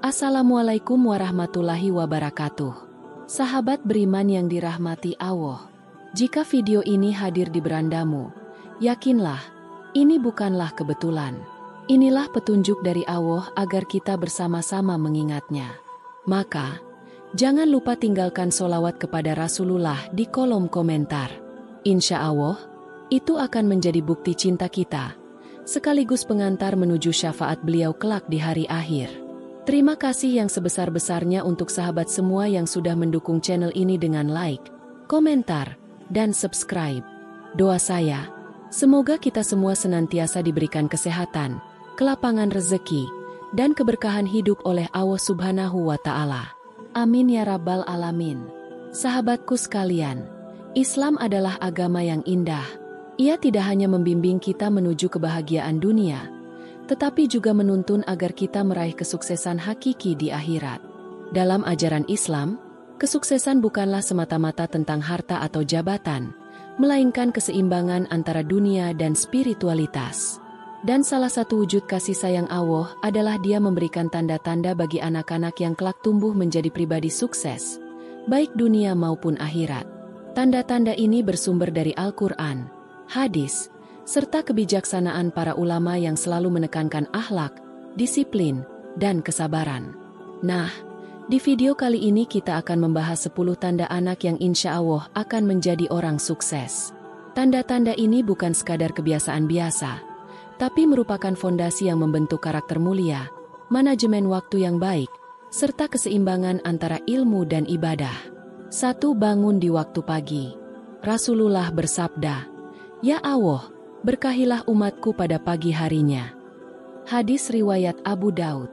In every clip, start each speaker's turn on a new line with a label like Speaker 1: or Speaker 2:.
Speaker 1: Assalamualaikum warahmatullahi wabarakatuh. Sahabat beriman yang dirahmati Allah, jika video ini hadir di berandamu, yakinlah, ini bukanlah kebetulan. Inilah petunjuk dari Allah agar kita bersama-sama mengingatnya. Maka, jangan lupa tinggalkan sholawat kepada Rasulullah di kolom komentar. Insya Allah, itu akan menjadi bukti cinta kita, sekaligus pengantar menuju syafaat beliau kelak di hari akhir. Terima kasih yang sebesar-besarnya untuk sahabat semua yang sudah mendukung channel ini dengan like, komentar, dan subscribe. Doa saya, semoga kita semua senantiasa diberikan kesehatan, kelapangan rezeki, dan keberkahan hidup oleh Allah Subhanahu wa Ta'ala. Amin ya Rabbal Alamin. Sahabatku sekalian, Islam adalah agama yang indah. Ia tidak hanya membimbing kita menuju kebahagiaan dunia, tetapi juga menuntun agar kita meraih kesuksesan hakiki di akhirat. Dalam ajaran Islam, kesuksesan bukanlah semata-mata tentang harta atau jabatan, melainkan keseimbangan antara dunia dan spiritualitas. Dan salah satu wujud kasih sayang Allah adalah Dia memberikan tanda-tanda bagi anak-anak yang kelak tumbuh menjadi pribadi sukses, baik dunia maupun akhirat. Tanda-tanda ini bersumber dari Al-Quran, hadis, serta kebijaksanaan para ulama yang selalu menekankan akhlak, disiplin, dan kesabaran. Nah, di video kali ini kita akan membahas 10 tanda anak yang insya Allah akan menjadi orang sukses. Tanda-tanda ini bukan sekadar kebiasaan biasa, tapi merupakan fondasi yang membentuk karakter mulia, manajemen waktu yang baik, serta keseimbangan antara ilmu dan ibadah. 1. Bangun di waktu pagi. Rasulullah bersabda, "Ya Allah, berkahilah umatku pada pagi harinya." Hadis riwayat Abu Daud.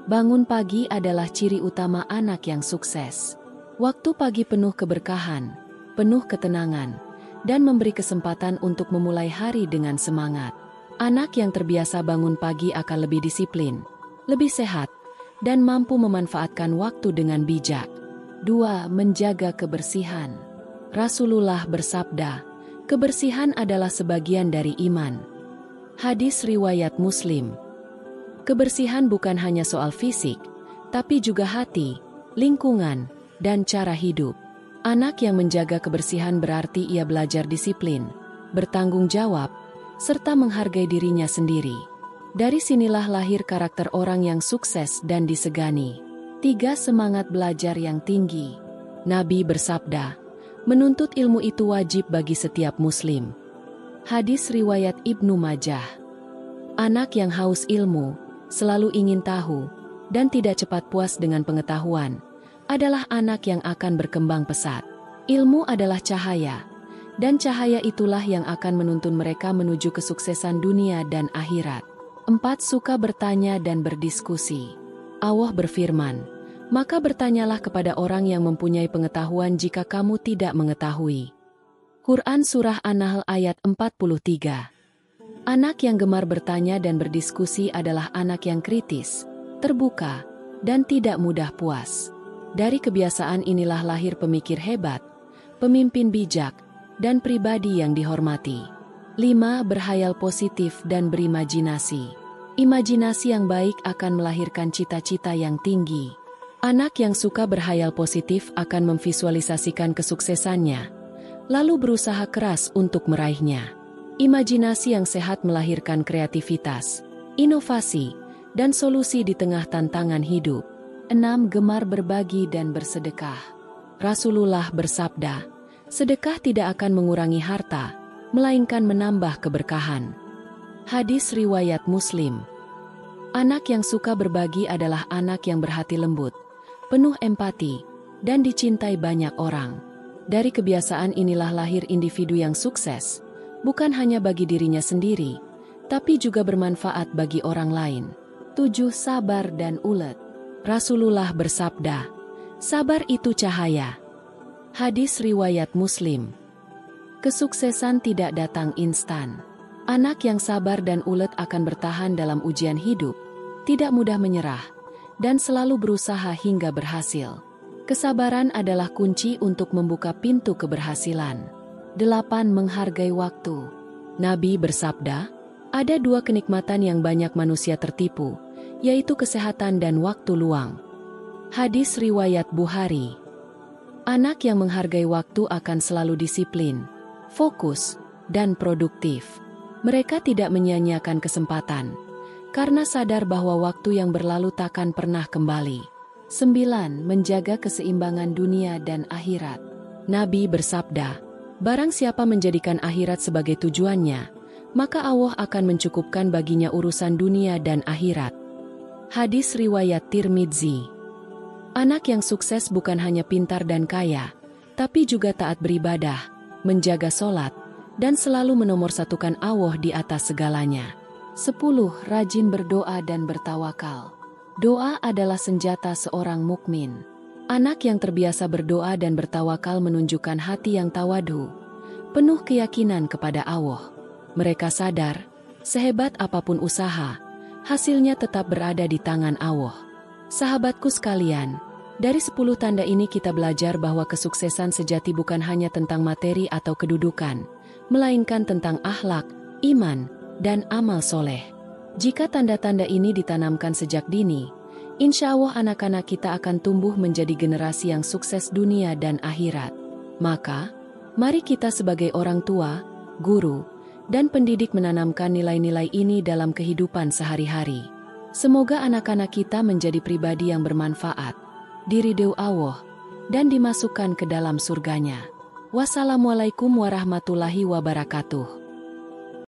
Speaker 1: Bangun pagi adalah ciri utama anak yang sukses. Waktu pagi penuh keberkahan, penuh ketenangan, dan memberi kesempatan untuk memulai hari dengan semangat. Anak yang terbiasa bangun pagi akan lebih disiplin, lebih sehat, dan mampu memanfaatkan waktu dengan bijak. 2. Menjaga kebersihan. Rasulullah bersabda, "Kebersihan adalah sebagian dari iman." Hadis riwayat Muslim. Kebersihan bukan hanya soal fisik, tapi juga hati, lingkungan, dan cara hidup. Anak yang menjaga kebersihan berarti ia belajar disiplin, bertanggung jawab, serta menghargai dirinya sendiri. Dari sinilah lahir karakter orang yang sukses dan disegani. 3. Semangat belajar yang tinggi. Nabi bersabda, "Menuntut ilmu itu wajib bagi setiap muslim." Hadis riwayat Ibnu Majah. Anak yang haus ilmu, selalu ingin tahu, dan tidak cepat puas dengan pengetahuan, adalah anak yang akan berkembang pesat. Ilmu adalah cahaya, dan cahaya itulah yang akan menuntun mereka menuju kesuksesan dunia dan akhirat. 4. Suka bertanya dan berdiskusi. Allah berfirman, "Maka bertanyalah kepada orang yang mempunyai pengetahuan jika kamu tidak mengetahui." Quran Surah An-Nahl ayat 43. Anak yang gemar bertanya dan berdiskusi adalah anak yang kritis, terbuka, dan tidak mudah puas. Dari kebiasaan inilah lahir pemikir hebat, pemimpin bijak, dan pribadi yang dihormati. 5. Berhayal positif dan berimajinasi. Imajinasi yang baik akan melahirkan cita-cita yang tinggi. Anak yang suka berhayal positif akan memvisualisasikan kesuksesannya, lalu berusaha keras untuk meraihnya. Imajinasi yang sehat melahirkan kreativitas, inovasi, dan solusi di tengah tantangan hidup. 6. Gemar berbagi dan bersedekah. Rasulullah bersabda, "Sedekah tidak akan mengurangi harta, melainkan menambah keberkahan." Hadis riwayat Muslim. Anak yang suka berbagi adalah anak yang berhati lembut, penuh empati, dan dicintai banyak orang. Dari kebiasaan inilah lahir individu yang sukses, bukan hanya bagi dirinya sendiri, tapi juga bermanfaat bagi orang lain. 7. Sabar dan ulet. Rasulullah bersabda, "Sabar itu cahaya." Hadis riwayat Muslim. Kesuksesan tidak datang instan. Anak yang sabar dan ulet akan bertahan dalam ujian hidup, tidak mudah menyerah, dan selalu berusaha hingga berhasil. Kesabaran adalah kunci untuk membuka pintu keberhasilan. 8. Menghargai waktu. Nabi bersabda, "Ada 2 kenikmatan yang banyak manusia tertipu, yaitu kesehatan dan waktu luang. Hadis riwayat Bukhari. Anak yang menghargai waktu akan selalu disiplin, fokus, dan produktif. Mereka tidak menyia-nyiakan kesempatan, karena sadar bahwa waktu yang berlalu takkan pernah kembali. 9. Menjaga keseimbangan dunia dan akhirat. Nabi bersabda, "Barang siapa menjadikan akhirat sebagai tujuannya, maka Allah akan mencukupkan baginya urusan dunia dan akhirat." Hadis riwayat Tirmidzi. Anak yang sukses bukan hanya pintar dan kaya, tapi juga taat beribadah, menjaga sholat, dan selalu menomorsatukan Allah di atas segalanya. 10. Rajin berdoa dan bertawakal. Doa adalah senjata seorang mukmin. Anak yang terbiasa berdoa dan bertawakal menunjukkan hati yang tawadu, penuh keyakinan kepada Allah. Mereka sadar, sehebat apapun usaha, hasilnya tetap berada di tangan Allah. Sahabatku sekalian, dari 10 tanda ini kita belajar bahwa kesuksesan sejati bukan hanya tentang materi atau kedudukan, melainkan tentang akhlak, iman, dan amal soleh. Jika tanda-tanda ini ditanamkan sejak dini, insya Allah anak-anak kita akan tumbuh menjadi generasi yang sukses dunia dan akhirat. Maka, mari kita sebagai orang tua, guru, dan pendidik menanamkan nilai-nilai ini dalam kehidupan sehari-hari. Semoga anak-anak kita menjadi pribadi yang bermanfaat, diridhoi Allah, dan dimasukkan ke dalam surganya. Wassalamualaikum warahmatullahi wabarakatuh.